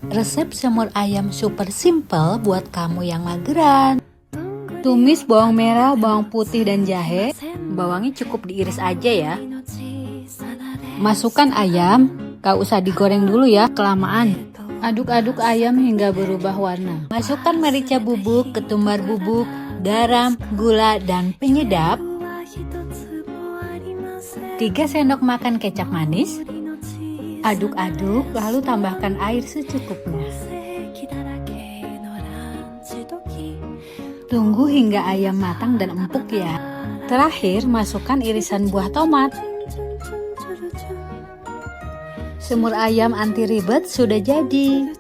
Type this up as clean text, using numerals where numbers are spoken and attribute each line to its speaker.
Speaker 1: Resep semur ayam super simple buat kamu yang mageran. Tumis bawang merah, bawang putih, dan jahe. Bawangnya cukup diiris aja ya. Masukkan ayam, gak usah digoreng dulu ya, kelamaan. Aduk-aduk ayam hingga berubah warna. Masukkan merica bubuk, ketumbar bubuk, garam, gula, dan penyedap. 3 sendok makan kecap manis. Aduk-aduk, lalu tambahkan air secukupnya. Tunggu hingga ayam matang dan empuk ya. Terakhir, masukkan irisan buah tomat. Semur ayam anti ribet sudah jadi.